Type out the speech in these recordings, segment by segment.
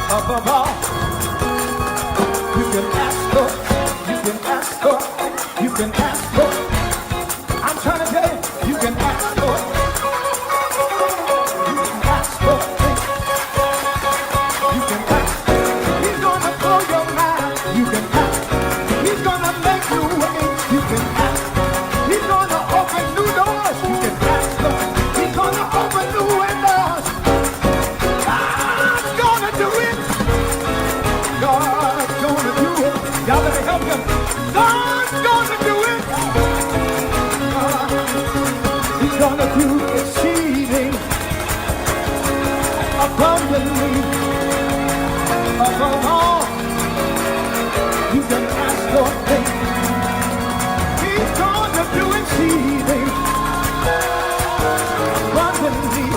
above all you can ask for, you can ask for, you can ask for. I'm trying to tell you, you can ask for, you can ask for, you can ask. He's gonna blow your mind. You can ask. He's gonna make you wait. You can ask. He's gonna open new doors. You can ask. He's gonna open new windows. God's gonna do it. God's gonna do it. Y'all better help him. God's gonna do it. He's gonna do exceeding abundantly above all you can ask or think. He's gonna do exceeding abundantly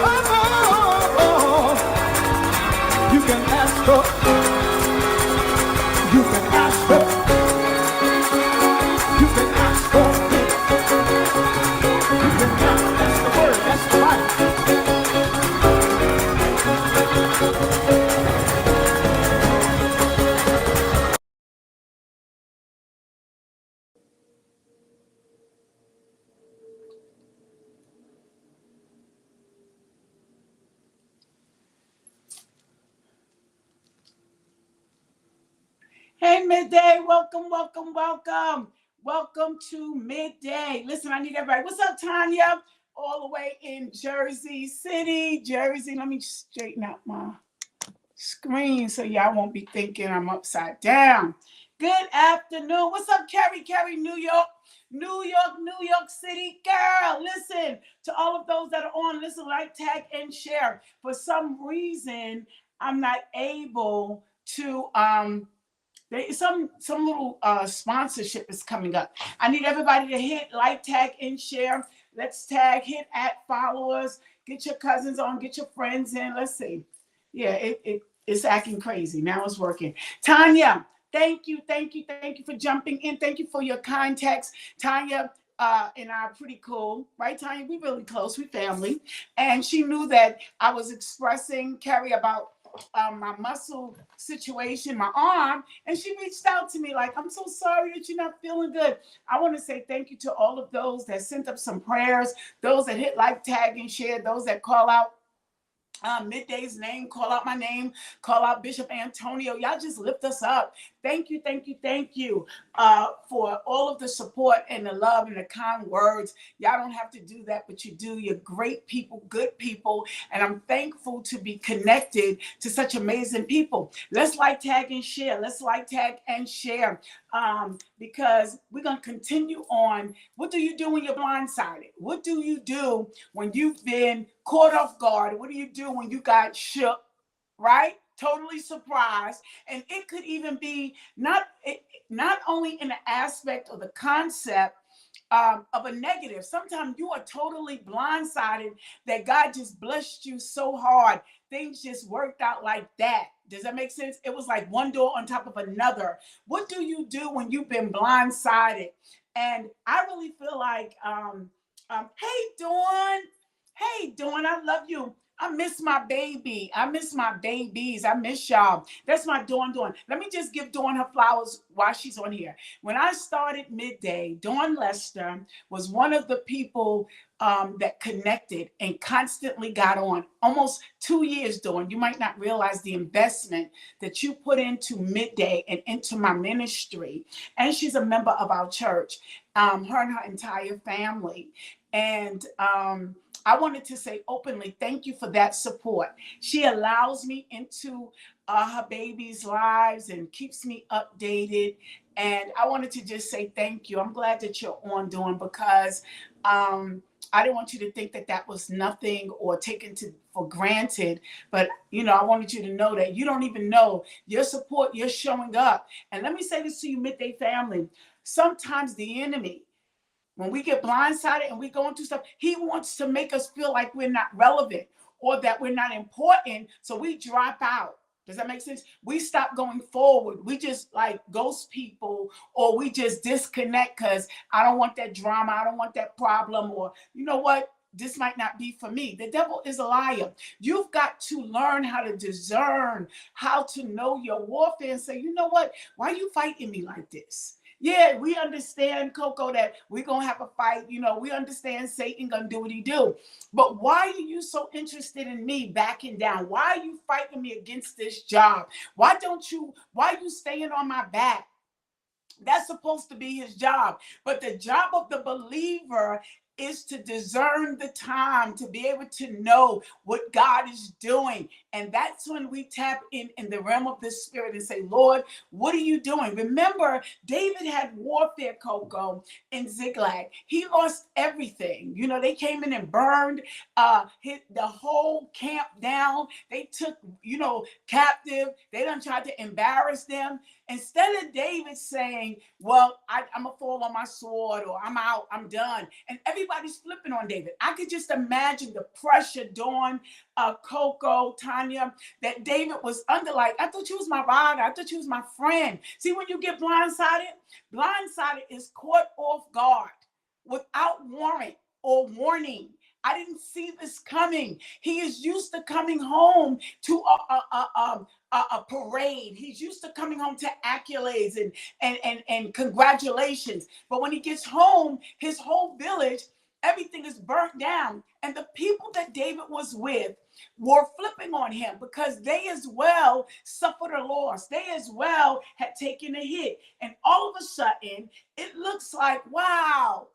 above all you can ask or you can ask or you can ask or you can ask. That's the word. That's the life. Hey, Midday, welcome, welcome, welcome. Welcome to Midday. Listen, I need everybody. What's up, Tanya? All the way in Jersey City, Jersey. Let me straighten out my screen so y'all won't be thinking I'm upside down. Good afternoon. What's up, Carrie? Carrie, New York, New York, New York City. Girl, listen to all of those that are on. Listen, like, tag, and share. For some reason, I'm not able to some little sponsorship is coming up. I need everybody to hit like, tag, and share. Let's tag, hit at followers, get your cousins on, get your friends in. Let's see. Yeah, it's acting crazy. Now it's working. Tanya, thank you for jumping in. Thank you for your contacts. Tanya and I are pretty cool, right, Tanya? We really close. We family. And she knew that I was expressing, Carrie, about my muscle situation, my arm, and she reached out to me like, I'm so sorry that you're not feeling good. I want to say thank you to all of those that sent up some prayers, those that hit like, tag, and share, those that call out Midday's name, call out my name, call out Bishop Antonio. Y'all just lift us up. Thank you for all of the support and the love and the kind words. Y'all don't have to do that, but you do. You're great people, good people, and I'm thankful to be connected to such amazing people. Let's like, tag, and share. Let's like, tag, and share because we're going to continue on. What do you do when you're blindsided? What do you do when you've been caught off guard? What do you do when you got shook, right? Totally surprised. And it could even be not only in the aspect or the concept of a negative. Sometimes you are totally blindsided that God just blessed you so hard. Things just worked out like that. Does that make sense? It was like one door on top of another. What do you do when you've been blindsided? And I really feel like, hey, Dawn. Hey, Dawn, I love you. I miss my baby. I miss my babies. I miss y'all. That's my Dawn. Let me just give Dawn her flowers while she's on here. When I started Midday, Dawn Lester was one of the people that connected and constantly got on. Almost 2 years, Dawn. You might not realize the investment that you put into Midday and into my ministry. And she's a member of our church, her and her entire family. And I wanted to say openly, thank you for that support. She allows me into her baby's lives and keeps me updated. And I wanted to just say thank you. I'm glad that you're on, Dawn, because I didn't want you to think that that was nothing or taken for granted. But, you know, I wanted you to know that you don't even know your support, you're showing up. And let me say this to you, Midday family. Sometimes the enemy, when we get blindsided and we go into stuff, he wants to make us feel like we're not relevant or that we're not important. So we drop out. Does that make sense? We stop going forward. We just like ghost people, or we just disconnect because I don't want that drama. I don't want that problem. Or you know what? this might not be for me. The devil is a liar. You've got to learn how to discern, how to know your warfare and say, you know what? Why are you fighting me like this? Yeah, we understand, Coco, that we're going to have a fight. You know, we understand Satan going to do what he do. But why are you so interested in me backing down? Why are you fighting me against this job? Why are you staying on my back? That's supposed to be his job. But the job of the believer is to discern the time, to be able to know what God is doing. And that's when we tap in the realm of the spirit and say, Lord, what are you doing? Remember, David had warfare, Coco, in Ziklag. He lost everything. You know, they came in and burned the whole camp down. They took, captive. They done tried to embarrass them. Instead of David saying, well, I'm going to fall on my sword, or I'm out, I'm done. And everybody's flipping on David. I could just imagine the pressure, Dawn, Coco, Tanya, that David was under. Like, I thought you was my rider. I thought you was my friend. See, when you get blindsided is caught off guard without warrant or warning. I didn't see this coming. He is used to coming home to a parade. He's used to coming home to accolades and congratulations. But when he gets home, his whole village, everything is burnt down. And the people that David was with were flipping on him because they as well suffered a loss. They as well had taken a hit. And all of a sudden, it looks like, wow,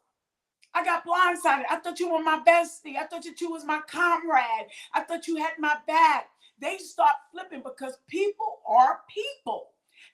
I got blindsided. I thought you were my bestie. I thought that you was my comrade. I thought you had my back. They start flipping because people are people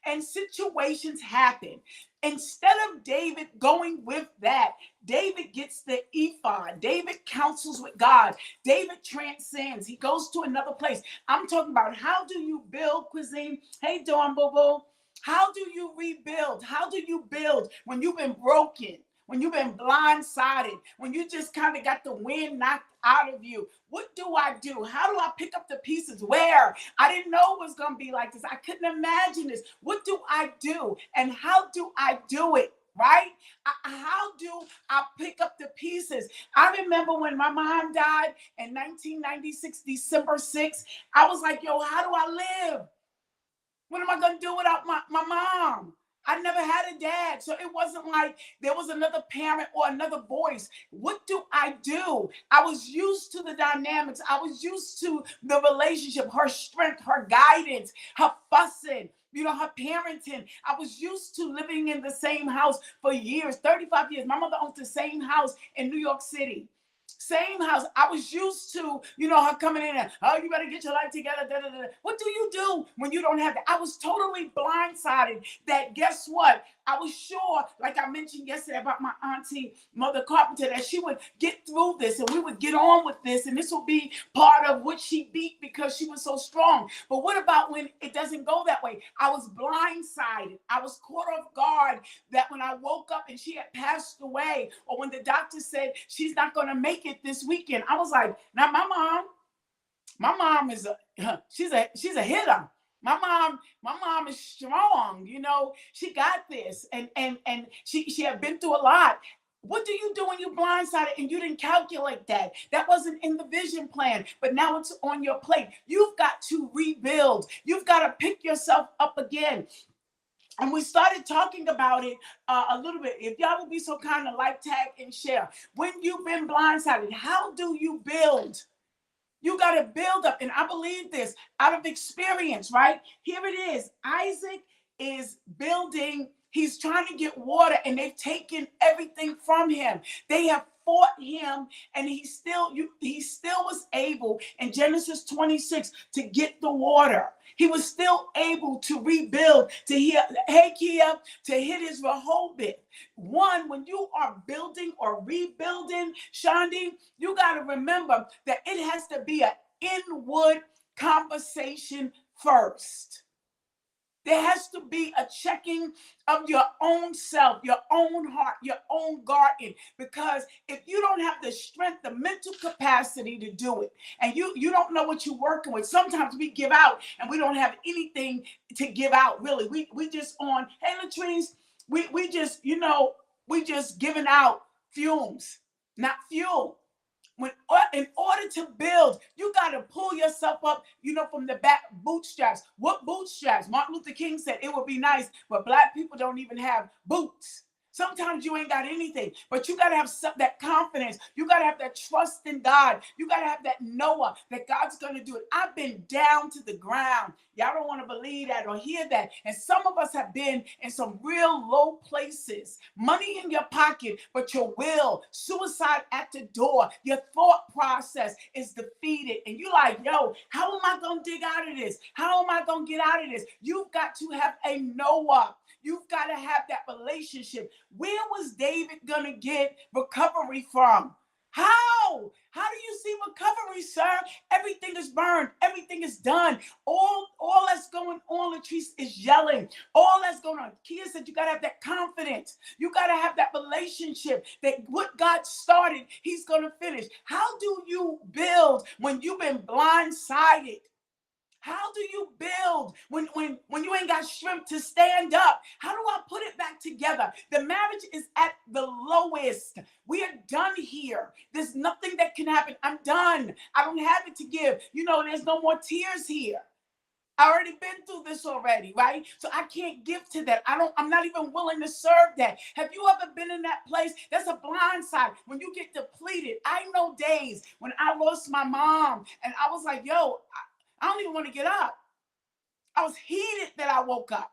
and situations happen. Instead of David going with that, David gets the ephod. David counsels with God. David transcends. He goes to another place. I'm talking about, how do you build, Cuisine? Hey, Dawn Boo Boo. How do you rebuild? How do you build when you've been broken? When you've been blindsided, when you just kind of got the wind knocked out of you? What do I do? How do I pick up the pieces? Where? I didn't know it was going to be like this. I couldn't imagine this. What do I do? And how do I do it? Right? How do I pick up the pieces? I remember when my mom died in 1996, December 6th, I was like, yo, how do I live? What am I going to do without my mom? I never had a dad, so it wasn't like there was another parent or another voice. What do I do? I was used to the dynamics. I was used to the relationship, her strength, her guidance, her fussing, her parenting. I was used to living in the same house for years, 35 years. My mother owned the same house in New York City. Same house. I was used to, her coming in and, oh, you better get your life together. Da, da, da. What do you do when you don't have that? I was totally blindsided that, guess what? I was sure, like I mentioned yesterday about my auntie, Mother Carpenter, that she would get through this and we would get on with this. And this would be part of what she beat because she was so strong. But what about when it doesn't go that way? I was blindsided. I was caught off guard that when I woke up and she had passed away, or when the doctor said she's not going to make it this weekend, I was like, now my mom is she's a hitter. My mom is strong, she got this. And she had been through a lot. What do you do when you're blindsided and you didn't calculate that? That wasn't in the vision plan, but now it's on your plate. You've got to rebuild. You've got to pick yourself up again. And we started talking about it a little bit. If y'all would be so kind to like, tag, and share. When you've been blindsided, how do you build? You got to build up. And I believe this out of experience, right? Here it is. Isaac is building. He's trying to get water and they've taken everything from him. They have fought him and he still was able in Genesis 26 to get the water. He was still able to rebuild, to hit his Rehoboth. One, when you are building or rebuilding, Shandi, you got to remember that it has to be an inward conversation first. There has to be a checking of your own self, your own heart, your own garden. Because if you don't have the strength, the mental capacity to do it, and you don't know what you're working with, sometimes we give out and we don't have anything to give out, really. We just on, hey, Latrice, we just, we just giving out fumes, not fuel. in order to build, you got to pull yourself up, from the back bootstraps. What bootstraps? Martin Luther King said it would be nice, but Black people don't even have boots. Sometimes you ain't got anything, but you got to have that confidence. You got to have that trust in God. You got to have that Noah that God's going to do it. I've been down to the ground. Y'all don't want to believe that or hear that. And some of us have been in some real low places. Money in your pocket, but your will, suicide at the door. Your thought process is defeated. And you're like, yo, how am I going to dig out of this? How am I going to get out of this? You've got to have a Noah. You've got to have that relationship. Where was David going to get recovery from? How? How do you see recovery, sir? Everything is burned. Everything is done. All that's going on, Latrice, is yelling. All that's going on. Kia said you got to have that confidence. You got to have that relationship that what God started, he's going to finish. How do you build when you've been blindsided? How do you build when you ain't got strength to stand up? How do I put it back together? The marriage is at the lowest. We are done here. There's nothing that can happen. I'm done. I don't have it to give. There's no more tears here. I already been through this already, right? So I can't give to that. I'm not even willing to serve that. Have you ever been in that place? That's a blind side. When you get depleted. I know days when I lost my mom and I was like, yo, I don't even want to get up. I was heated that I woke up.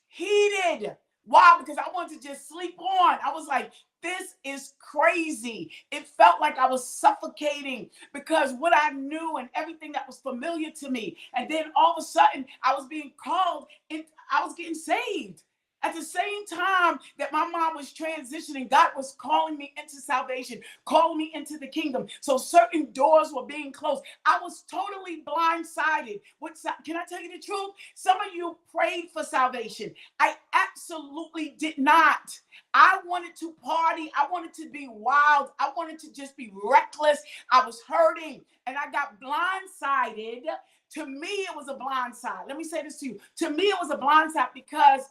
Heated. Why? Because I wanted to just sleep on. I was like, this is crazy. It felt like I was suffocating because what I knew and everything that was familiar to me. And then all of a sudden, I was being called and I was getting saved. At the same time that my mom was transitioning, God was calling me into salvation, calling me into the kingdom. So certain doors were being closed. I was totally blindsided. Can I tell you the truth? Some of you prayed for salvation. I absolutely did not. I wanted to party. I wanted to be wild. I wanted to just be reckless. I was hurting and I got blindsided. To me, it was a blindside. Let me say this to you. To me, it was a blindside because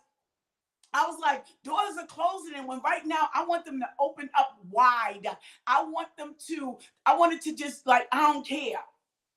I was like, doors are closing, and when right now I want them to open up wide. I wanted to just like, I don't care,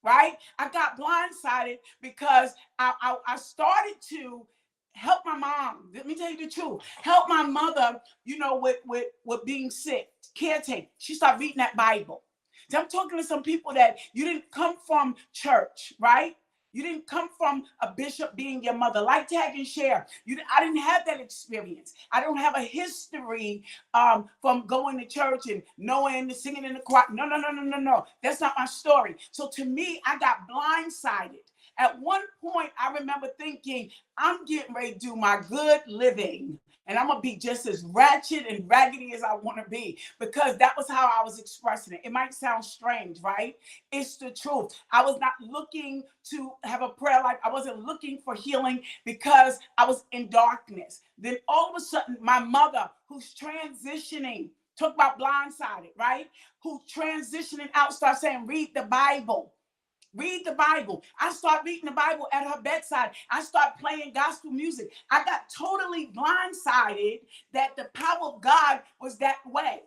right? I got blindsided because I started to help my mom. Let me tell you the truth. Help my mother, with being sick, caretaking. She started reading that Bible. So I'm talking to some people that you didn't come from church, right? You didn't come from a bishop being your mother. Like, tag, and share. I didn't have that experience. I don't have a history from going to church and knowing the singing in the choir. No. That's not my story. So to me, I got blindsided. At one point, I remember thinking, I'm getting ready to do my good living. And I'm going to be just as ratchet and raggedy as I want to be because that was how I was expressing it. It might sound strange, right? It's the truth. I was not looking to have a prayer life. I wasn't looking for healing because I was in darkness. Then all of a sudden, my mother, who's transitioning, talk about blindsided, right? Who's transitioning out, starts saying, read the Bible. Read the Bible. I start reading the Bible at her bedside. I start playing gospel music. I got totally blindsided that the power of God was that way.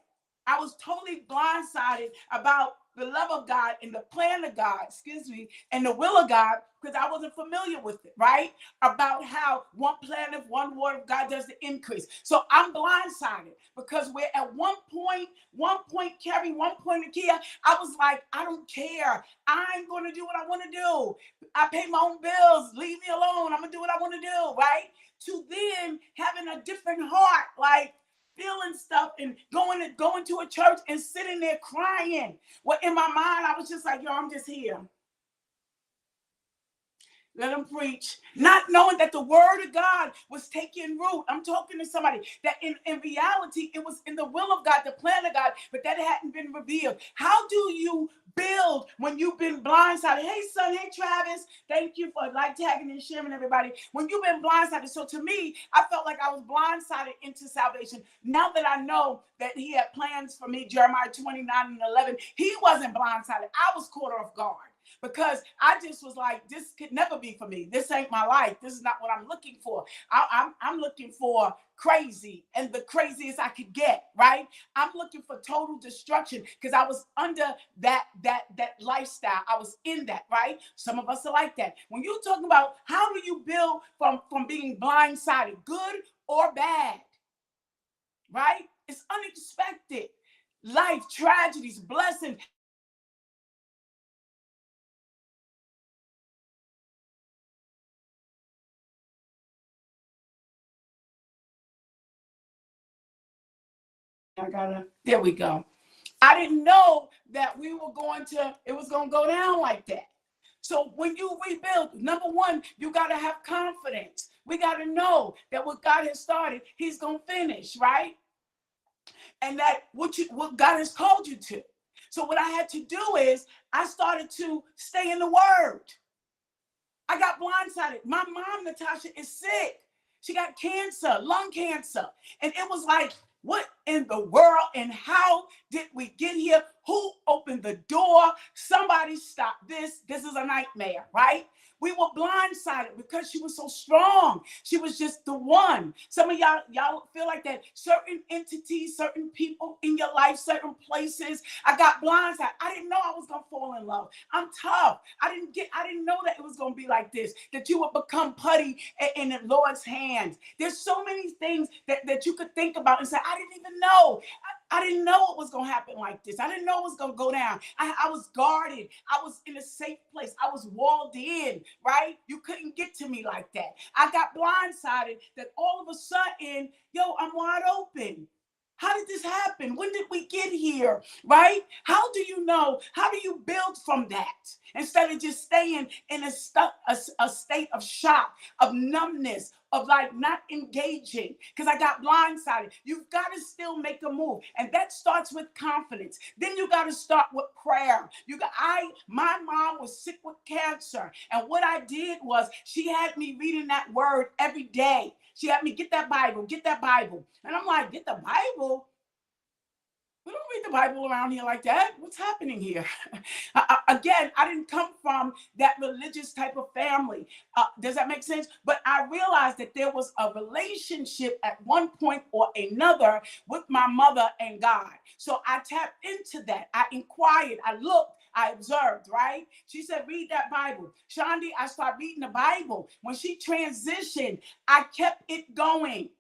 I was totally blindsided about the love of God and the plan of God, and the will of God, because I wasn't familiar with it, right? About how one plan of one word of God does the increase. So I'm blindsided because we're at one point, Kerry, one point, Nakia, I was like, I don't care. I'm going to do what I want to do. I pay my own bills. Leave me alone. I'm going to do what I want to do, right? To then having a different heart, like, feeling stuff and going to a church and sitting there crying. Well, in my mind, I was just like, yo, I'm just here. Let them preach. Not knowing that the word of God was taking root. I'm talking to somebody that in reality, it was in the will of God, the plan of God, but that hadn't been revealed. How do you build when you've been blindsided? Hey, son. Hey, Travis. Thank you for tagging and sharing, everybody. When you've been blindsided. So to me, I felt like I was blindsided into salvation. Now that I know that he had plans for me, Jeremiah 29:11, he wasn't blindsided. I was caught off guard. because I just was like, this could never be for me. This ain't my life. This is not what I'm looking for. I'm looking for crazy and the craziest I could get, right? I'm looking for total destruction because I was under that lifestyle. I was in that, right? Some of us are like that. When you're talking about how do you build from being blindsided, good or bad, right? It's unexpected. Life, tragedies, blessings. There we go. I didn't know that it was going to go down like that. So when you rebuild, number one, you got to have confidence. We got to know that what God has started, he's going to finish, right? And that what God has called you to. So what I had to do is I started to stay in the word. I got blindsided. My mom, Natasha, is sick. She got cancer, lung cancer. And it was like, what in the world and how did we get here? Who opened the door? Somebody stop this. This is a nightmare, right? We were blindsided because she was so strong. She was just the one. Some of y'all feel like that. Certain entities, certain people in your life, certain places. I got blindsided. I didn't know I was gonna fall in love. I'm tough. I didn't know that it was gonna be like this, that you would become putty in the Lord's hands. There's so many things that you could think about and say, I didn't even know. I didn't know it was going to happen like this. I didn't know it was going to go down. I was guarded. I was in a safe place. I was walled in, right? You couldn't get to me like that. I got blindsided that all of a sudden, I'm wide open. How did this happen? When did we get here, right? How do you know? How do you build from that? Instead of just staying in a state of shock, of numbness, of like not engaging, because I got blindsided. You've got to still make a move. And that starts with confidence. Then you got to start with prayer. My mom was sick with cancer. And what I did was she had me reading that word every day. She had me get that Bible. And I'm like, get the Bible? We don't read the Bible around here like that. What's happening here? Again, I didn't come from that religious type of family. Does that make sense? But I realized that there was a relationship at one point or another with my mother and God. So I tapped into that. I inquired. I looked. I observed, right? She said, read that Bible. Shandi, I started reading the Bible. When she transitioned, I kept it going.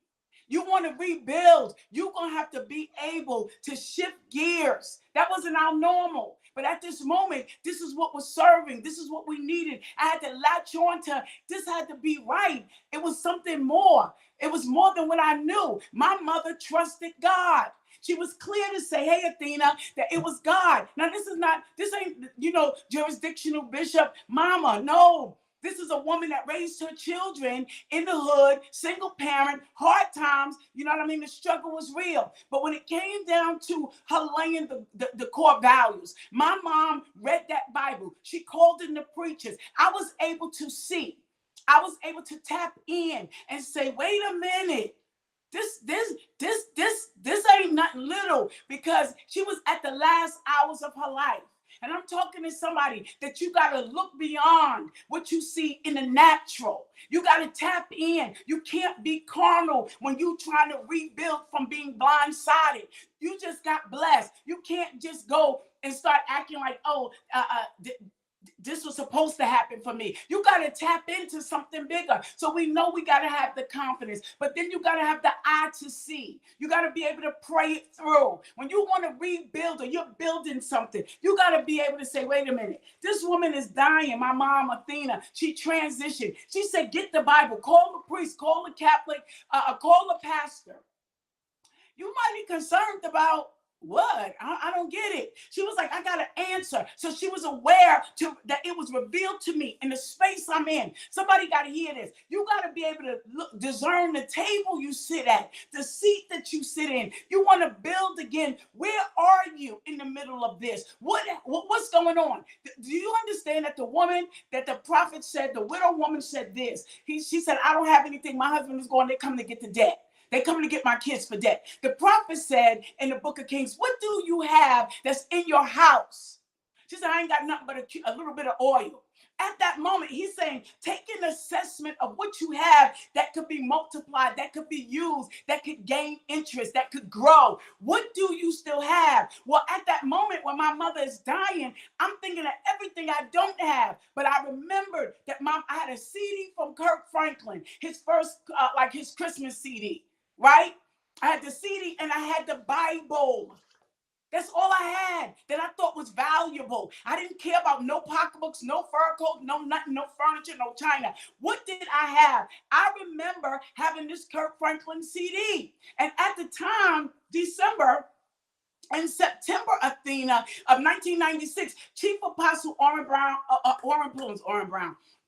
You want to rebuild, you're going to have to be able to shift gears. That wasn't our normal. But at this moment, this is what was serving. This is what we needed. I had to latch on to this, had to be right. It was something more. It was more than what I knew. My mother trusted God. She was clear to say, hey, Athena, that it was God. Now, this ain't, jurisdictional bishop, mama. No. This is a woman that raised her children in the hood, single parent, hard times. You know what I mean? The struggle was real. But when it came down to her laying the core values, my mom read that Bible. She called in the preachers. I was able to see. I was able to tap in and say, wait a minute. This ain't nothing little, because she was at the last hours of her life. And I'm talking to somebody that you got to look beyond what you see in the natural. You got to tap in. You can't be carnal when you're trying to rebuild from being blindsided. You just got blessed. You can't just go and start acting like, this was supposed to happen for me. You got to tap into something bigger. So we know we got to have the confidence, but then you got to have the eye to see. You got to be able to pray it through. When you want to rebuild or you're building something, you got to be able to say, wait a minute, this woman is dying. My mom, Athena, she transitioned. She said, get the Bible, call the priest, call the Catholic, call the pastor. You might be concerned about what? I don't get it. She was like, I got an answer. So she was aware that it was revealed to me in the space I'm in. Somebody got to hear this. You got to be able to discern the table you sit at, the seat that you sit in. You want to build again. Where are you in the middle of this? What's going on? Do you understand that the woman that the prophet said, the widow woman said this? She said, I don't have anything. My husband is going, they come to get the debt. They're coming to get my kids for debt. The prophet said in the book of Kings, what do you have that's in your house? She said, I ain't got nothing but a little bit of oil. At that moment, he's saying, take an assessment of what you have that could be multiplied, that could be used, that could gain interest, that could grow. What do you still have? Well, at that moment when my mother is dying, I'm thinking of everything I don't have. But I remembered that I had a CD from Kirk Franklin, his first, his Christmas CD, right? I had the CD and I had the Bible. That's all I had that I thought was valuable. I didn't care about no pocketbooks, no fur coat, no nothing, no furniture, no china. What did I have? I remember having this Kirk Franklin CD. And at the time, December and September, Athena, of 1996, Chief Apostle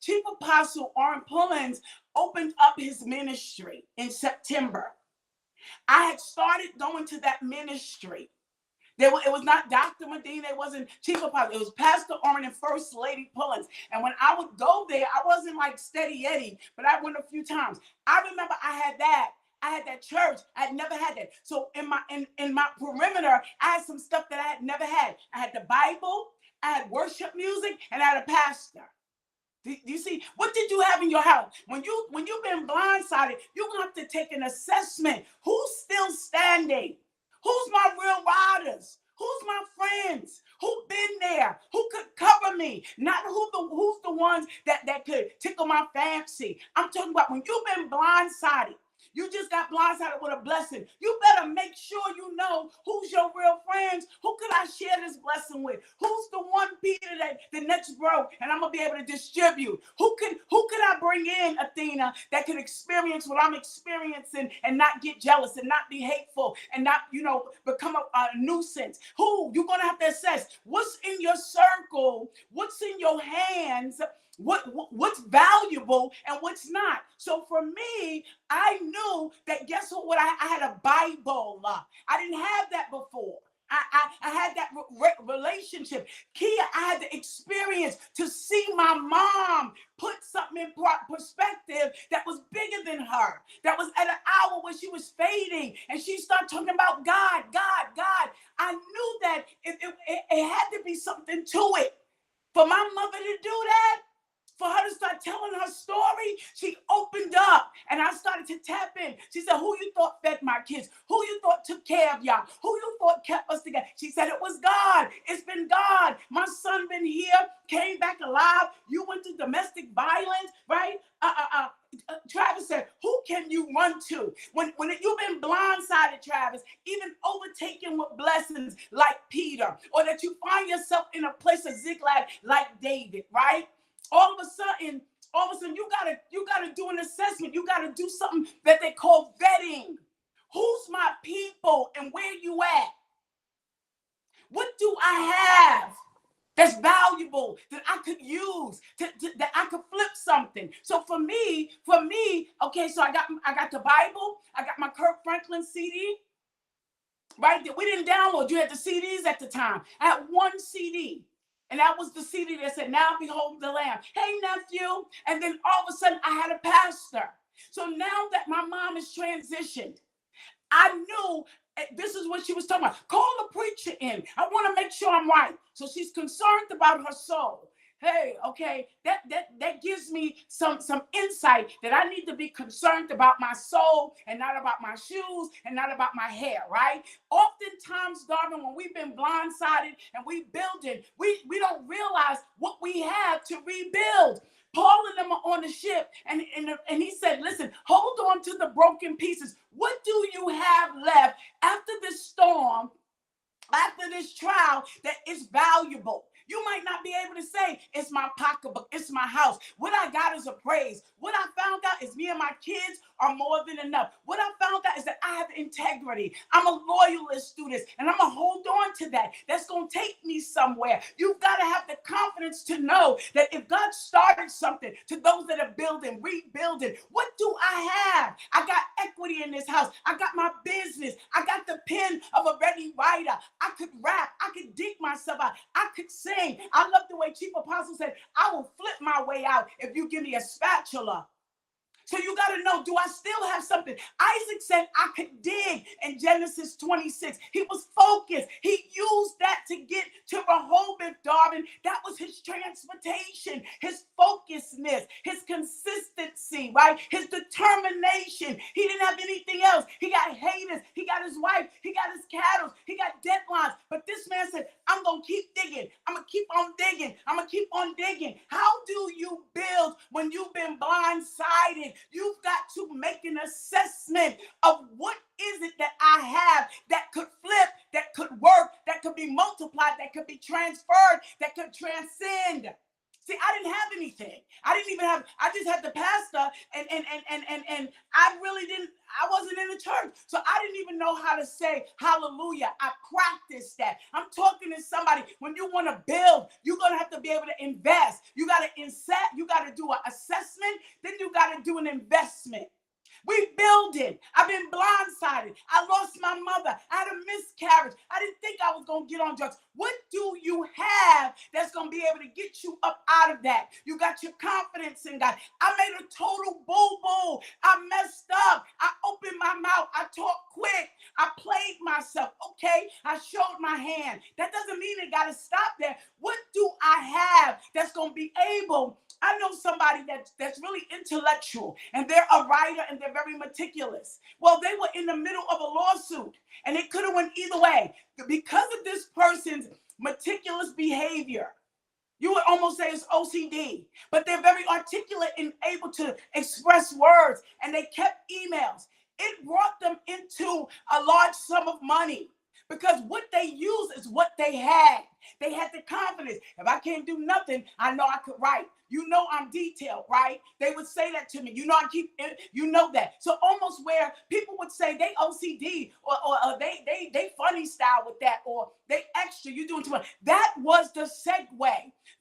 Chief Apostle Orrin Pullins opened up his ministry in September. I had started going to that ministry. It was not Dr. Medina, it wasn't Chief Apostle, it was Pastor Orrin and First Lady Pullins. And when I would go there, I wasn't like steady Eddie, but I went a few times. I remember I had that church. I had never had that. So in my perimeter, I had some stuff that I had never had. I had the Bible, I had worship music, and I had a pastor. Do you see? What did you have in your house? When you've been blindsided, you're going to have to take an assessment. Who's still standing? Who's my real riders? Who's my friends? Who been there? Who could cover me? Not who's the ones that could tickle my fancy. I'm talking about when you've been blindsided. You just got blindsided with a blessing. You better make sure you know who's your real friends. Who could I share this blessing with? Who's the one Peter that the next broke and I'm going to be able to distribute? Who could I bring in, Athena, that could experience what I'm experiencing and not get jealous and not be hateful and not, become a nuisance? Who? You're going to have to assess what's in your circle, what's in your hands, what's valuable and what's not. So for me, I knew that guess what I had a Bible. I didn't have that before. I had that relationship. Kia, I had the experience to see my mom put something in perspective that was bigger than her. That was at an hour where she was fading and she started talking about God. I knew that it had to be something to it. For my mother to do that, for her to start telling her story, she opened up and I started to tap in. She said, who you thought fed my kids? Who you thought took care of y'all? Who you thought kept us together? She said, it was God. It's been God. My son been here, came back alive. You went through domestic violence, right? Travis said, who can you run to? When you've been blindsided, Travis, even overtaken with blessings like Peter, or that you find yourself in a place of Ziklag like David, right? All of a sudden, you gotta do an assessment. You gotta do something that they call vetting. Who's my people and where you at? What do I have that's valuable that I could use that I could flip something? So for me, okay, so I got the Bible, I got my Kirk Franklin CD, right? That we didn't download. You had the CDs at the time. I had one CD. And that was the CD that said, now behold the Lamb. Hey, nephew. And then all of a sudden, I had a pastor. So now that my mom is transitioned, I knew this is what she was talking about. Call the preacher in. I want to make sure I'm right. So she's concerned about her soul. Hey, okay, that gives me some insight that I need to be concerned about my soul and not about my shoes and not about my hair, right? Oftentimes, Darwin, when we've been blindsided and we building, we don't realize what we have to rebuild. Paul and them are on the ship, and he said, listen, hold on to the broken pieces. What do you have left after this storm, after this trial that is valuable? You might not be able to say, it's my pocketbook, it's my house. What I got is a praise. What I found out is me and my kids are more than enough. What I found out is that I have integrity. I'm a loyalist to this, and I'm going to hold on to that. That's going to take me somewhere. You've got to have the confidence to know that if God started something, to those that are building, rebuilding, what do I have? I got equity in this house. I got my business. I got the pen of a ready writer. I could rap. I could dig myself out. I could sing. I love the way Chief Apostle said, I will flip my way out if you give me a spatula. So you got to know, do I still have something? Isaac said I could dig in Genesis 26. He was focused. He used that to get to Rehoboth, Darwin, education. He didn't have anything else. He got haters. He got his wife. He got his cattle. He got deadlines. But this man said, I'm going to keep digging. I'm going to keep on digging. I'm going to keep on digging. How do you build when you've been blindsided? You've got to make an assessment of what is it that I have that could flip, that could work, that could be multiplied, that could be transferred, that could transcend. See, I didn't have anything. I just had the pastor and I wasn't in the church. So I didn't even know how to say hallelujah. I practiced that. I'm talking to somebody. When you want to build, you're going to have to be able to invest. You got to do an assessment, then you got to do an investment. We building. I've been blindsided. I lost my mother. I had a miscarriage. I didn't think I was going to get on drugs. What do you have that's going to be able to get you up out of that? You got your confidence in God. I made a total boo-boo. I messed up. I opened my mouth. I talked quick. I played myself. Okay, I showed my hand. That doesn't mean it got to stop there. What do I have that's going to be able? I know somebody that's really intellectual, and they're a writer, and they're very meticulous. Well, they were in the middle of a lawsuit, and it could have went either way. Because of this person's meticulous behavior, you would almost say it's OCD, but they're very articulate and able to express words, and they kept emails. It brought them into a large sum of money because what they use is what they had. They had the confidence. If I can't do nothing, I know I could write. You know I'm detailed, right? They would say that to me. You know you know that. So almost where people would say they OCD or they funny style with that, or they extra, you doing too much. That was the segue.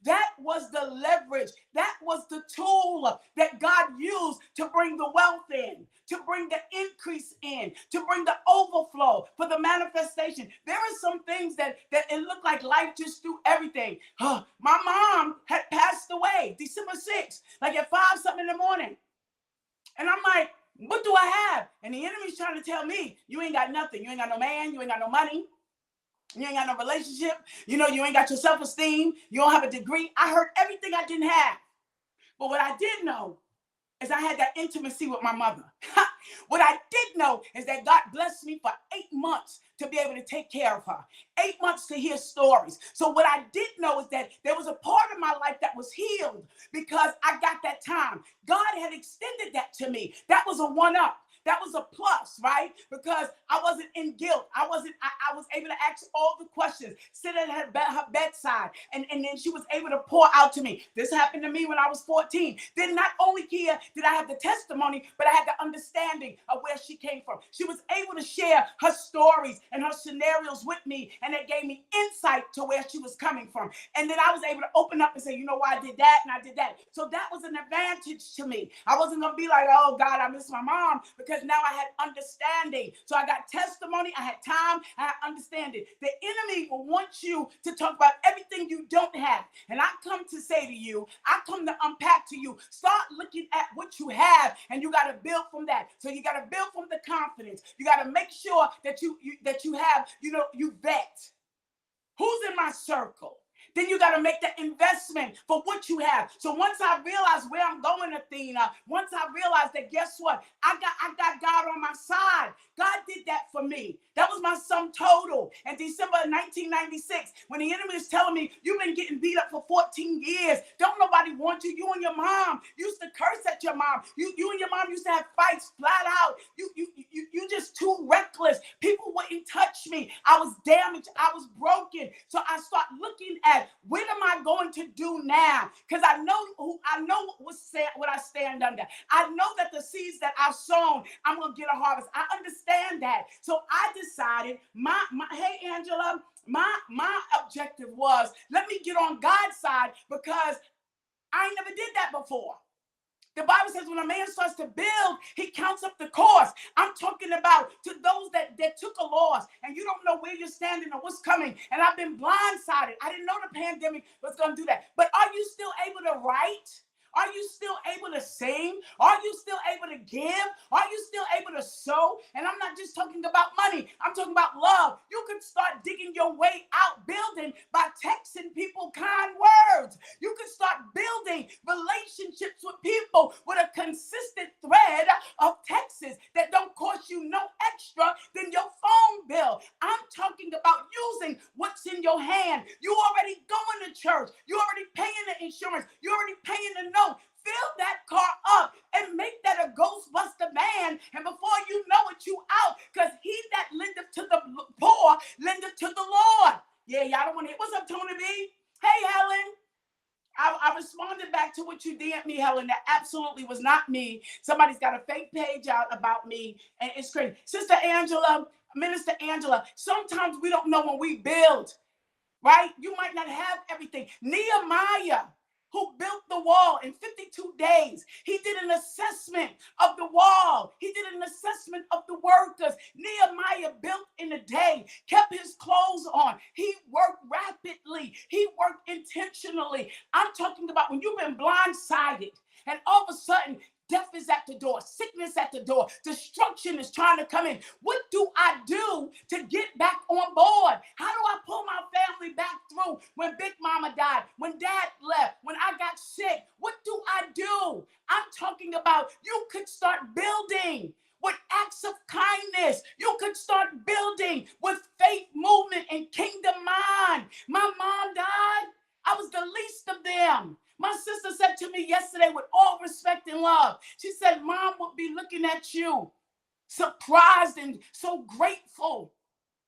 That was the leverage. That was the tool that God used to bring the wealth in, to bring the increase in, to bring the overflow for the manifestation. There are some things that it looked like life just threw everything. My mom had passed away December 6th, like at 5 something in the morning. And I'm like, what do I have? And the enemy's trying to tell me, you ain't got nothing. You ain't got no man. You ain't got no money. You ain't got no relationship. You know, you ain't got your self-esteem. You don't have a degree. I heard everything I didn't have. But what I did know is I had that intimacy with my mother. What I did know is that God blessed me for 8 months to be able to take care of her. 8 months to hear stories. So what I did know is that there was a part of my life that was healed because I got that time. God had extended that to me. That was a one-up. That was a plus, right? Because I wasn't in guilt. I was able to ask all the questions, sit at her bedside, and then she was able to pour out to me. This happened to me when I was 14. Then not only here did I have the testimony, but I had the understanding of where she came from. She was able to share her stories and her scenarios with me, and it gave me insight to where she was coming from. And then I was able to open up and say, you know why I did that and I did that. So that was an advantage to me. I wasn't going to be like, oh God, I miss my mom, because now I had understanding. So I got testimony, I had time, I had understanding. The enemy will want you to talk about everything you don't have. And I come to say to you, I come to unpack to you, start looking at what you have, and you got to build from that. So you got to build from the confidence. You got to make sure that you have, you vet. Who's in my circle? Then you got to make that investment for what you have. So once I realized where I'm going, Athena, once I realized that, guess what? I got God on my side. God did that for me. That was my sum total. In December of 1996, when the enemy is telling me, you've been getting beat up for 14 years. Don't nobody want you. You and your mom used to curse at your mom. You and your mom used to have fights flat out. You just too reckless. People wouldn't touch me. I was damaged. I was broken. So I start looking at, what am I going to do now? Because I know what I stand under. I know that the seeds that I've sown, I'm going to get a harvest. I understand that. So I decided, hey, Angela, my objective was, let me get on God's side, because I never did that before. The Bible says when a man starts to build, he counts up the cost. I'm talking about to those that took a loss and you don't know where you're standing or what's coming. And I've been blindsided. I didn't know the pandemic was going to do that. But are you still able to write? Are you still able to sing? Are you still able to give? Are you still able to sow? And I'm not just talking about money. I'm talking about love. You can start digging your way out building by texting people kind words. You can start building relationships with people with a consistent thread of texts that don't cost you no extra than your phone bill. I'm talking about using what's in your hand. You already going to church. You already paying the insurance. You already paying the note. Fill that car up and make that a Ghostbuster van. And before you know it, you out. Because he that lendeth to the poor, lendeth to the Lord. Yeah, y'all don't want to hear. What's up, Tony B? Hey, Helen. I responded back to what you DM'd me, Helen. That absolutely was not me. Somebody's got a fake page out about me, and it's crazy. Sister Angela, Minister Angela, sometimes we don't know when we build, right? You might not have everything. Nehemiah, who built the wall in 52 days. He did an assessment of the wall. He did an assessment of the workers. Nehemiah built in a day, kept his clothes on. He worked rapidly. He worked intentionally. I'm talking about when you've been blindsided and all of a sudden death is at the door, sickness at the door, destruction is trying to come in. What do I do to get back on board? How do I pull my family back through when Big Mama died, when Dad left, when I got sick? What do I do? I'm talking about you could start building with acts of kindness. You could start building with faith movement and kingdom mind. My mom died. I was the least of them. My sister said to me yesterday with all respect and love, she said, Mom would be looking at you, surprised and so grateful.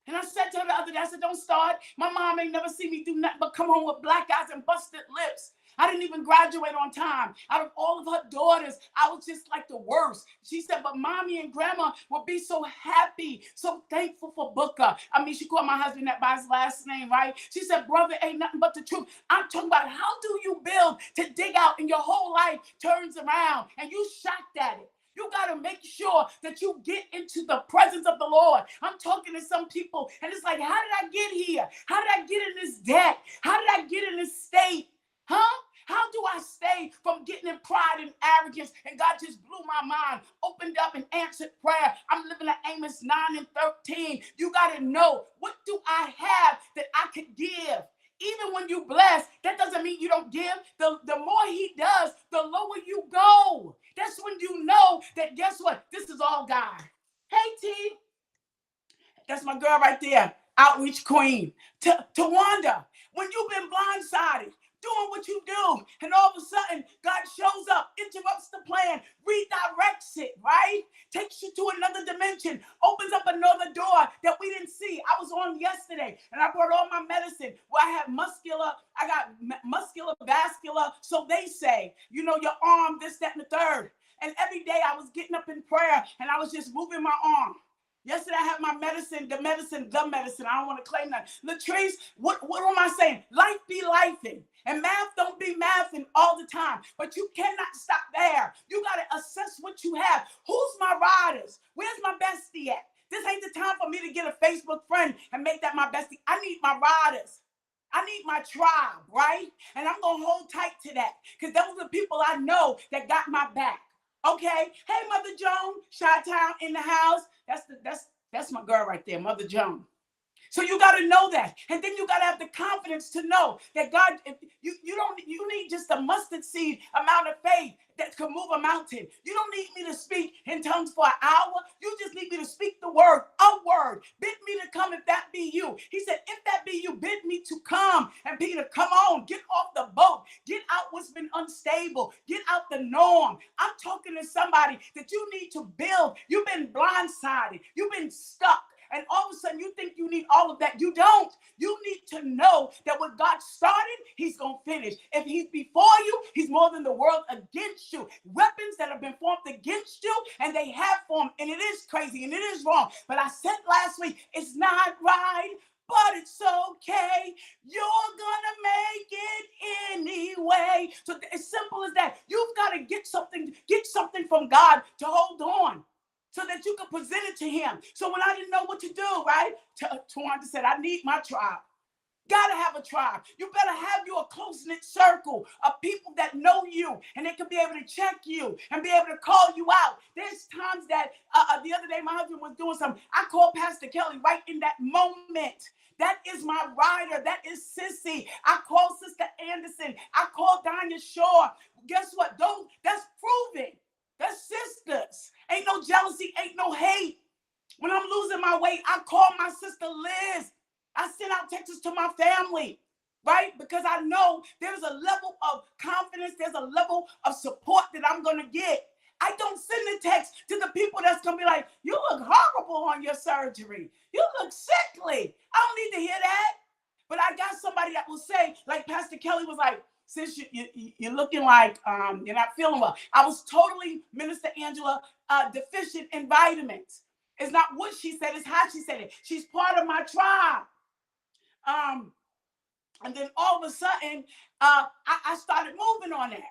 And I said to her the other day, I said, don't start. My mom ain't never seen me do nothing but come home with black eyes and busted lips. I didn't even graduate on time. Out of all of her daughters, I was just like the worst. She said, but Mommy and Grandma will be so happy, so thankful for Booker. I mean, she called my husband that by his last name, right? She said, brother, ain't nothing but the truth. I'm talking about how do you build to dig out and your whole life turns around and you shocked at it. You got to make sure that you get into the presence of the Lord. I'm talking to some people, and it's like, how did I get here? How did I get in this debt? How did I get in this state? Huh? How do I stay from getting in pride and arrogance? And God just blew my mind, opened up and answered prayer. I'm living at Amos 9 and 13. You got to know, what do I have that I could give? Even when you bless, that doesn't mean you don't give. The more he does, the lower you go. That's when you know that, guess what? This is all God. Hey, T. That's my girl right there. Outreach queen. Tawanda, when you've been blindsided, doing what you do, and all of a sudden, God shows up, interrupts the plan, redirects it, right? Takes you to another dimension, opens up another door that we didn't see. I was on yesterday, and I brought all my medicine where I had I got muscular, vascular, so they say, you know, your arm, this, that, and the third. And every day I was getting up in prayer, and I was just moving my arm. Yesterday I had my medicine, the medicine. I don't want to claim that. Latrice, what am I saying? Life be lifing. And math don't be mathing all the time. But you cannot stop there. You got to assess what you have. Who's my riders? Where's my bestie at? This ain't the time for me to get a Facebook friend and make that my bestie. I need my riders. I need my tribe, right? And I'm going to hold tight to that. Because those are the people I know that got my back. Okay? Hey, Mother Joan, Chi-Town in the house. That's my girl right there, Mother Joan. So you got to know that. And then you got to have the confidence to know that God, you need just a mustard seed amount of faith that can move a mountain. You don't need me to speak in tongues for an hour. You just need me to speak the word, a word. Bid me to come if that be you. He said, if that be you, bid me to come. And Peter, come on, get off the boat. Get out what's been unstable. Get out the norm. I'm talking to somebody that you need to build. You've been blindsided. You've been stuck. And all of a sudden, you think you need all of that. You don't. You need to know that what God started, he's going to finish. If he's before you, he's more than the world against you. Weapons that have been formed against you, and they have formed, and it is crazy, and it is wrong. But I said last week, it's not right, but it's okay. You're going to make it anyway. So as simple as that. You've got to get something from God to hold on, so that you can present it to him. So when I didn't know what to do, right? Tawanda said, I need my tribe. Gotta have a tribe. You better have you a close-knit circle of people that know you and they can be able to check you and be able to call you out. There's times that the other day my husband was doing something. I called Pastor Kelly right in that moment. That is my rider. That is Sissy. I called Sister Anderson. I called Danya Shaw. Guess what? That's proven. That's sisters. Ain't no jealousy. Ain't no hate. When I'm losing my weight, I call my sister Liz. I send out texts to my family, right? Because I know there's a level of confidence, there's a level of support that I'm going to get. I don't send the text to the people that's going to be like, you look horrible on your surgery. You look sickly. I don't need to hear that. But I got somebody that will say, like Pastor Kelly was like, sis, you're looking like you're not feeling well. I was totally, Minister Angela, deficient in vitamins. It's not what she said, it's how she said it. She's part of my tribe. And then all of a sudden, I started moving on that.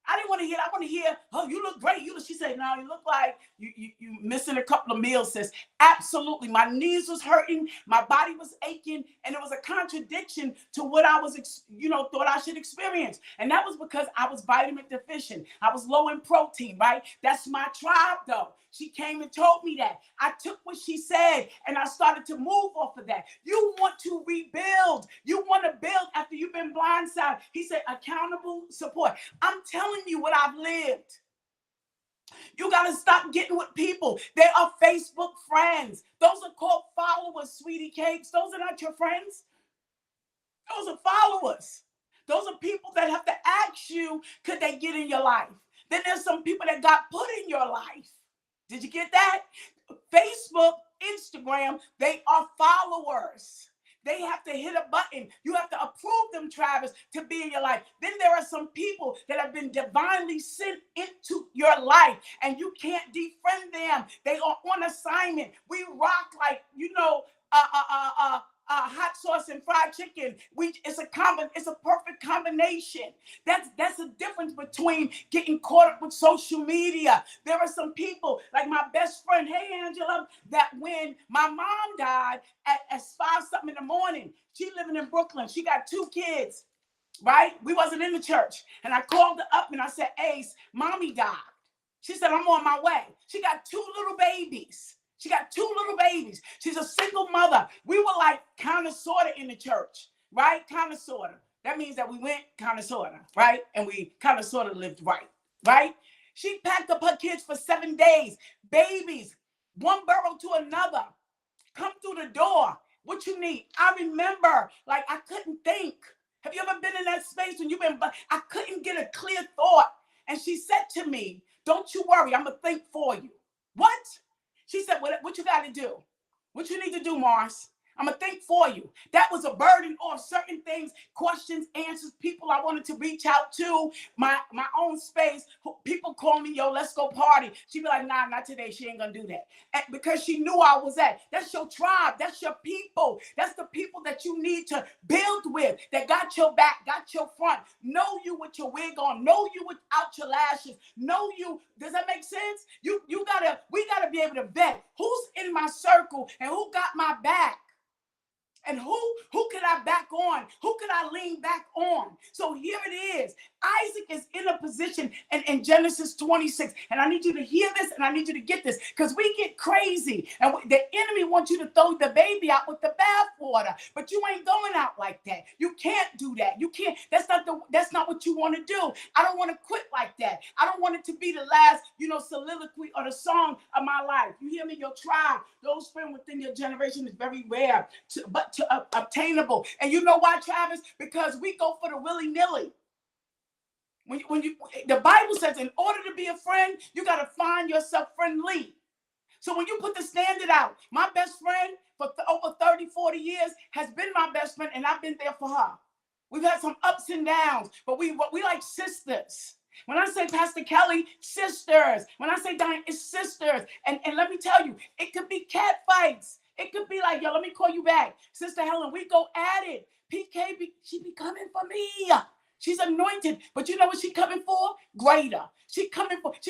I didn't want to hear that. I want to hear, oh, you look great. She said, no, you look like you missing a couple of meals, sis. Absolutely. My knees was hurting. My body was aching. And it was a contradiction to what I was, thought I should experience. And that was because I was vitamin deficient. I was low in protein, right? That's my tribe, though. She came and told me that. I took what she said and I started to move off of that. You want to rebuild. You want to build after you've been blindsided. He said, accountable support. I'm telling you what I've lived. You got to stop getting with people. They are Facebook friends. Those are called followers, sweetie cakes. Those are not your friends. Those are followers. Those are people that have to ask you, could they get in your life? Then there's some people that got put in your life. Did you get that? Facebook, Instagram, they are followers. They have to hit a button. You have to approve them, Travis, to be in your life. Then there are some people that have been divinely sent into your life, and you can't defriend them. They are on assignment. We rock like, hot sauce and fried chicken. It's a perfect combination. That's the difference between getting caught up with social media. There are some people, like my best friend, hey Angela, that when my mom died at 5-something in the morning, she living in Brooklyn. She got 2 kids, right? We wasn't in the church. And I called her up and I said, Ace, mommy died. She said, I'm on my way. She got 2 little babies. She's a single mother. We were like kind of sort of in the church, right? Kind of sort of. That means that we went kind of sort of, right? And we kind of sort of lived right? She packed up her kids for 7 days. Babies, one borough to another. Come through the door. What you need? I remember, like, I couldn't think. Have you ever been in that space when I couldn't get a clear thought. And she said to me, don't you worry, I'm going to think for you. What? She said, what you got to do? What you need to do, Mars? I'm going to think for you. That was a burden off certain things, questions, answers, people I wanted to reach out to, my own space. People call me, yo, let's go party. She'd be like, nah, not today. She ain't going to do that. And because she knew I was at. That's your tribe. That's your people. That's the people that you need to build with, that got your back, got your front, know you with your wig on, know you without your lashes, know you. Does that make sense? We got to be able to vet who's in my circle and who got my back. And who could I back on? Who could I lean back on? So here it is. Isaac is in a position in Genesis 26. And I need you to hear this and I need you to get this because we get crazy. And the enemy wants you to throw the baby out with the bathwater. But you ain't going out like that. You can't do that. You can't. That's not what you want to do. I don't want to quit like that. I don't want it to be the last, soliloquy or the song of my life. You hear me? Your tribe, those friends within your generation is very rare, but obtainable. And you know why, Travis? Because we go for the willy-nilly. The Bible says in order to be a friend, you got to find yourself friendly. So when you put the standard out, my best friend for over 30, 40 years has been my best friend, and I've been there for her. We've had some ups and downs, but we like sisters. When I say Pastor Kelly, sisters. When I say Diane, it's sisters. And let me tell you, it could be cat fights. It could be like, yo, let me call you back. Sister Helen, we go at it. PK, she be coming for me. She's anointed, but you know what she's coming for? Greater. She's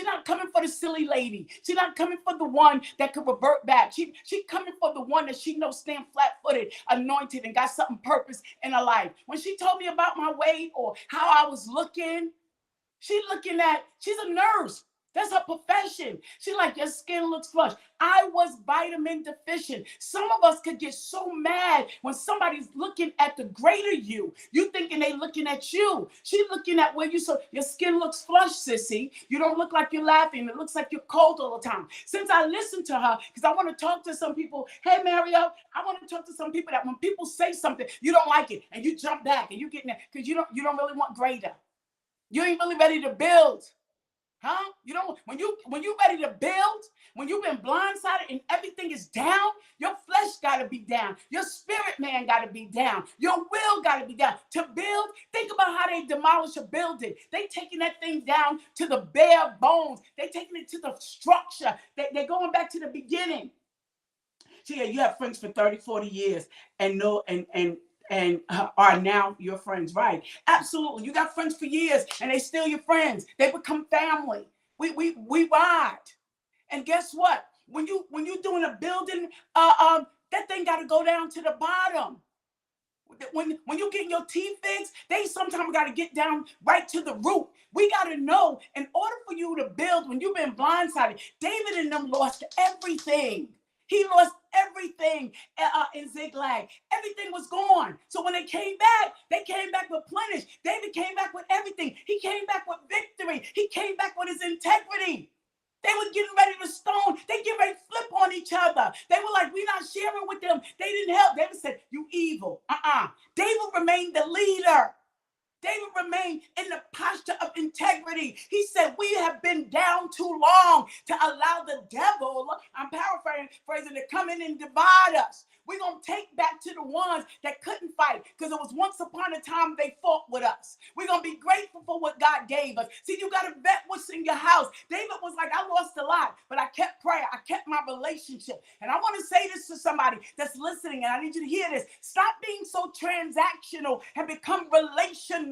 not coming for the silly lady. She's not coming for the one that could revert back. She's coming for the one that she knows stand flat-footed, anointed, and got something purpose in her life. When she told me about my weight or how I was looking, she's a nurse. That's her profession. She's like, your skin looks flushed. I was vitamin deficient. Some of us could get so mad when somebody's looking at the greater you. You thinking they looking at you. She's looking at where your skin looks flushed, sissy. You don't look like you're laughing. It looks like you're cold all the time. Since I listened to her, because I want to talk to some people. Hey, Mario, I want to talk to some people that when people say something, you don't like it, and you jump back, and you get in there because you don't really want greater. You ain't really ready to build. Huh? You don't when you ready to build, when you've been blindsided and everything is down, your flesh gotta be down, your spirit man gotta be down, your will gotta be down. To build, think about how they demolish a building. They taking that thing down to the bare bones, they taking it to the structure, they're going back to the beginning. So yeah, you have friends for 30, 40 years and are now your friends, right? Absolutely. You got friends for years and they still your friends. They become family. We ride. And guess what? When you doing a building, that thing got to go down to the bottom. When you getting your teeth fixed, they sometimes got to get down right to the root. We got to know, in order for you to build, when you've been blindsided, David and them lost everything. He lost everything in Ziklag. Everything was gone. So when they came back replenished. David came back with everything. He came back with victory. He came back with his integrity. They were getting ready to stone. They get ready to flip on each other. They were like, we're not sharing with them. They didn't help. David said, you evil. David remained the leader. David remained in the posture of integrity. He said, we have been down too long to allow the devil, I'm paraphrasing, to come in and divide us. We're going to take back to the ones that couldn't fight because it was once upon a time they fought with us. We're going to be grateful for what God gave us. See, you got to vet what's in your house. David was like, I lost a lot, but I kept prayer. I kept my relationship. And I want to say this to somebody that's listening, and I need you to hear this. Stop being so transactional and become relational.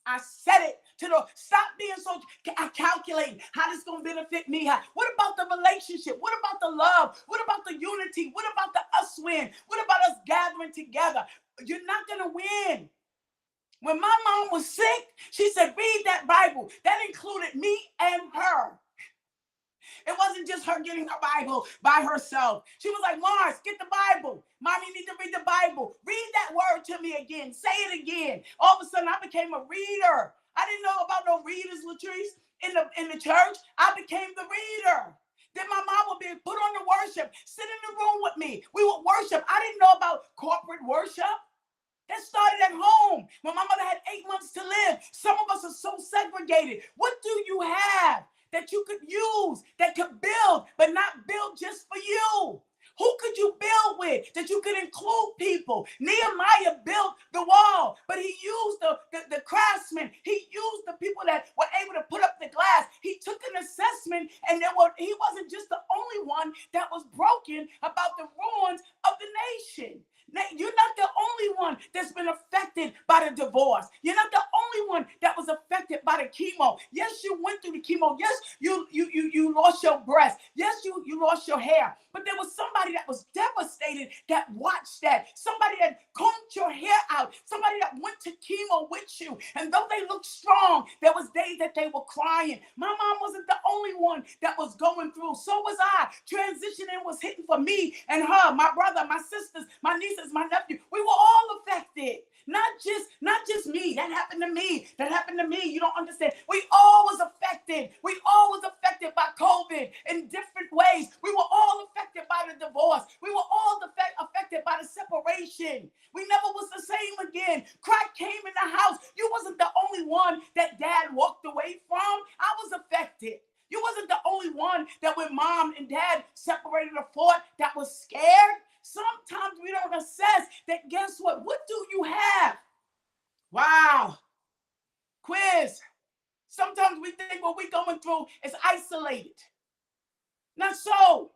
I said it to the stop being so calculating how this gonna benefit me. What about the relationship? What about the love? What about the unity? What about the us win? What about us gathering together? You're not gonna win. When my mom was sick, she said, read that Bible. That included me and her. It wasn't just her getting her Bible by herself. She was like, Mars, get the Bible. Mommy, you need to read the Bible. Read that word to me again. Say it again. All of a sudden, I became a reader. I didn't know about no readers, Latrice, in the church. I became the reader. Then my mom would be put on the worship, sit in the room with me. We would worship. I didn't know about corporate worship. That started at home when my mother had 8 months to live. Some of us are so segregated. What do you have that you could use, that could build, but not build just for you? Who could you build with that you could include people? Nehemiah built the wall, but he used the craftsmen. He used the people that were able to put up the glass. He took an assessment, and he wasn't just the only one that was broken about the ruins of the nation. You're not the only one that's been affected by the divorce. You're not the only one that was affected by the chemo. Yes, you went through the chemo. Yes, you lost your breast. Yes, you lost your hair. But there was somebody that was devastated that watched that. Somebody that combed your hair out. Somebody that went to chemo with you. And though they looked strong, there was days that they were crying. My mom wasn't the only one that was going through. So was I. Transitioning was hitting for me and her, my brother, my sisters, my nieces, my nephew. We were all affected. Not just me. That happened to me. That happened to me. You don't understand. We all was affected. We all was affected by COVID in different ways. We were all affected by the divorce. We were all affected by the separation. We never was the same again. Crack came in the house. You wasn't the only one that dad walked away from. I was affected. You wasn't the only one that when mom and dad separated or fought that was scared. Sometimes we don't assess that. Guess what? What do you have? Wow. Quiz. Sometimes we think what we're going through is isolated. Not so.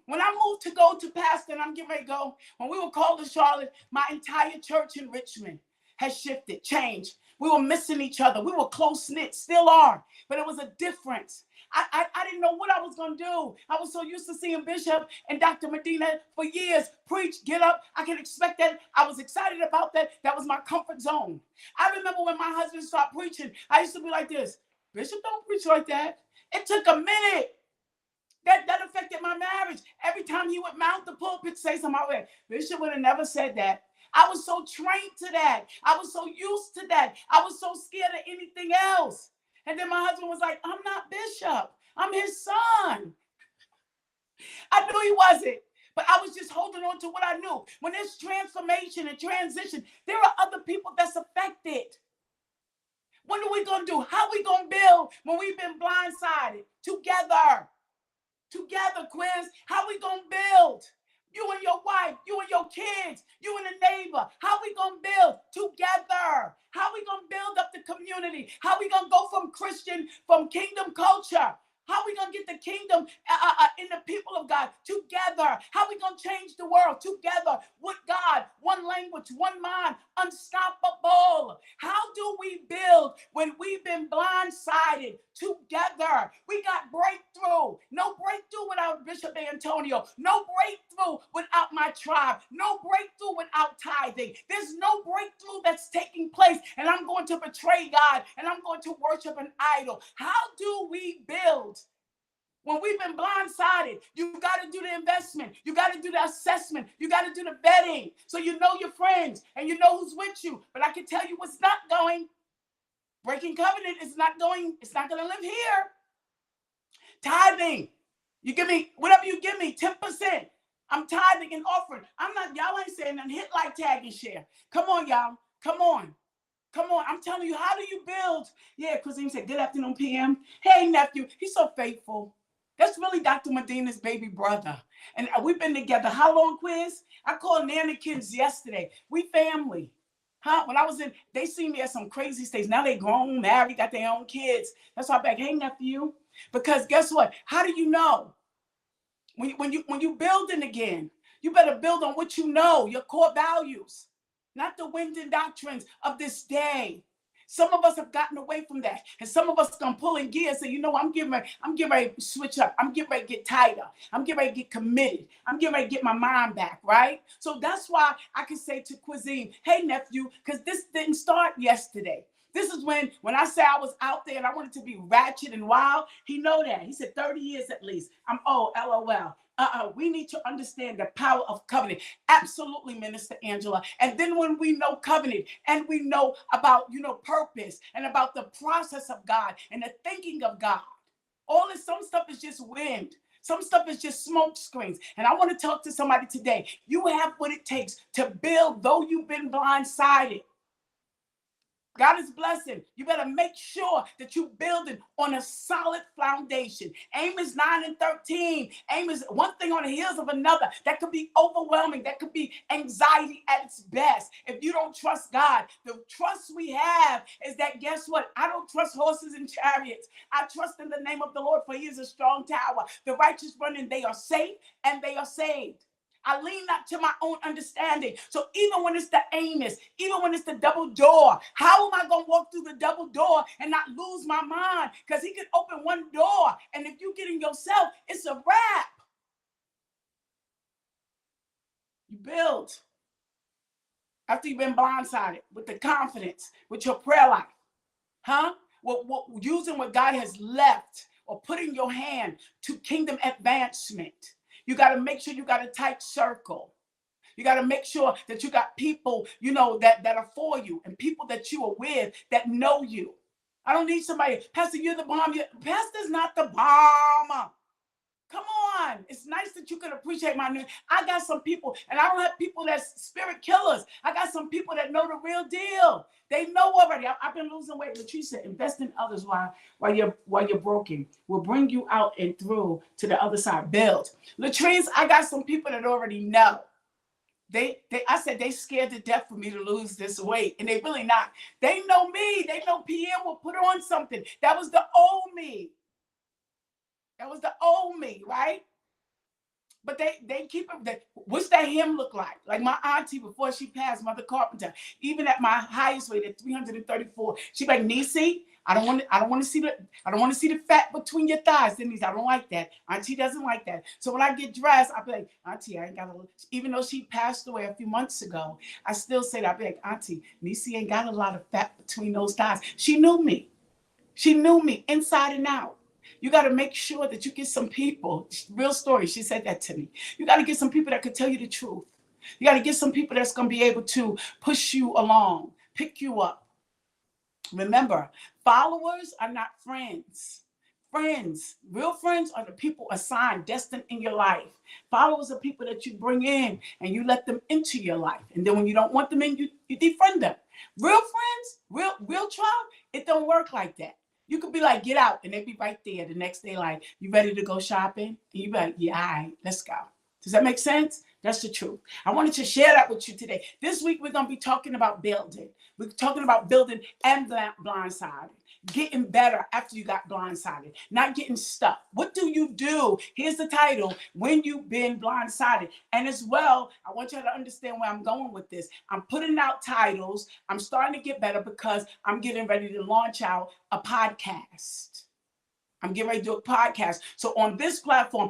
When I moved to go to pastor, and I'm getting ready to go, when we were called to Charlotte, my entire church in Richmond has shifted, changed. We were missing each other. We were close-knit, still are, but it was a difference. I didn't know what I was going to do. I was so used to seeing Bishop and Dr. Medina for years preach, get up. I can expect that. I was excited about that. That was my comfort zone. I remember when my husband started preaching, I used to be like this, Bishop, don't preach like that. It took a minute. That affected my marriage. Every time he would mount the pulpit, say something, I went, Bishop would have never said that. I was so trained to that. I was so used to that. I was so scared of anything else. And then my husband was like, I'm not Bishop. I'm his son. I knew he wasn't, but I was just holding on to what I knew. When there's transformation and transition, there are other people that's affected. What are we going to do? How are we going to build when we've been blindsided? Together. Together, Quiz. How are we going to build? You and your wife, you and your kids, you and the neighbor. How are we going to build? Together. How are we going to build up the community? How are we going to go from kingdom culture? How are we going to get the kingdom in the people of God together? How are we going to change the world together with God? One language, one mind, unstoppable. How do we build when we've been blindsided together? We got breakthrough. No breakthrough without Bishop Antonio. No breakthrough without my tribe. No breakthrough without tithing. There's no breakthrough that's taking place, and I'm going to betray God, and I'm going to worship an idol. How do we build? When we've been blindsided, you got to do the investment. You got to do the assessment. You got to do the vetting so you know your friends and you know who's with you. But I can tell you what's not going. Breaking covenant is not going. It's not going to live here. Tithing. You give me, whatever you give me, 10%. I'm tithing and offering. Y'all ain't saying nothing. Hit like, tag, and share. Come on, y'all. Come on. Come on. I'm telling you, how do you build? Yeah, Christine said, good afternoon, PM. Hey, nephew. He's so faithful. That's really Dr. Medina's baby brother. And we've been together. How long, Quiz? I called Nanny Kids yesterday. We family. Huh? When I was they see me at some crazy stage. Now they grown, married, got their own kids. That's why I'm back, hey, nephew. Because guess what? How do you know? When you building again, you better build on what you know, your core values, not the winds and doctrines of this day. Some of us have gotten away from that. And some of us are going to pull in gear and say, you know, I'm getting ready to switch up. I'm getting ready to get tighter. I'm getting ready to get committed. I'm getting ready to get my mind back, right? So that's why I can say to Cuisine, hey, nephew, because this didn't start yesterday. This is when I say I was out there and I wanted to be ratchet and wild. He know that. He said 30 years at least. I'm old, LOL. We need to understand the power of covenant. Absolutely, Minister Angela. And then when we know covenant and we know about, purpose and about the process of God and the thinking of God, some stuff is just wind. Some stuff is just smoke screens. And I want to talk to somebody today. You have what it takes to build, though you've been blindsided. God is blessing. You better make sure that you're building on a solid foundation. Amos 9:13. Amos, one thing on the heels of another. That could be overwhelming. That could be anxiety at its best. If you don't trust God, the trust we have is that, guess what? I don't trust horses and chariots. I trust in the name of the Lord, for he is a strong tower. The righteous run and they are safe and they are saved. I lean not to my own understanding. So even when it's the Amos, even when it's the double door, how am I going to walk through the double door and not lose my mind? Because he can open one door, and if you get in yourself, it's a wrap. You build after you've been blindsided with the confidence, with your prayer life. Huh? Using what God has left or putting your hand to kingdom advancement. You got to make sure you got a tight circle. You got to make sure that you got people, that are for you, and people that you are with that know you. I don't need somebody, Pastor, you're the bomb. Pastor's not the bomb. Come on. It's nice that you can appreciate my news. I got some people, and I don't have people that's spirit killers. I got some people that know the real deal. They know already. I've been losing weight. Latrice said, invest in others while you're broken. We'll bring you out and through to the other side. Build. Latrice, I got some people that already know. I said they scared to death for me to lose this weight, and they really not. They know me. They know PM will put on something. That was the old me. That was the old me, right? But they keep it. What's that hymn look like? Like my auntie before she passed, Mother Carpenter. Even at my highest weight at 334, she like, Nisi, I don't want to see the fat between your thighs, Denise. I don't like that. Auntie doesn't like that. So when I get dressed, I be like, Auntie, I ain't got a. Even though she passed away a few months ago, I still say that. I be like, Auntie, Nisi ain't got a lot of fat between those thighs. She knew me. She knew me inside and out. You got to make sure that you get some people, real story, she said that to me. You got to get some people that could tell you the truth. You got to get some people that's going to be able to push you along, pick you up. Remember, followers are not friends. Friends, real friends are the people assigned, destined in your life. Followers are people that you bring in and you let them into your life. And then when you don't want them in, you defriend them. Real friends, real tribe, it don't work like that. You could be like, get out, and they be right there the next day, like, you ready to go shopping? And you be like, yeah, all right, let's go. Does that make sense? That's the truth. I wanted to share that with you today. This week, we're going to be talking about building. We're talking about building and blindsided. Getting better after you got blindsided, not getting stuck. What do you do? Here's the title, When You've Been Blindsided. And as well, I want you to understand where I'm going with this. I'm putting out titles. I'm starting to get better because I'm getting ready to launch out a podcast. I'm getting ready to do a podcast. So on this platform,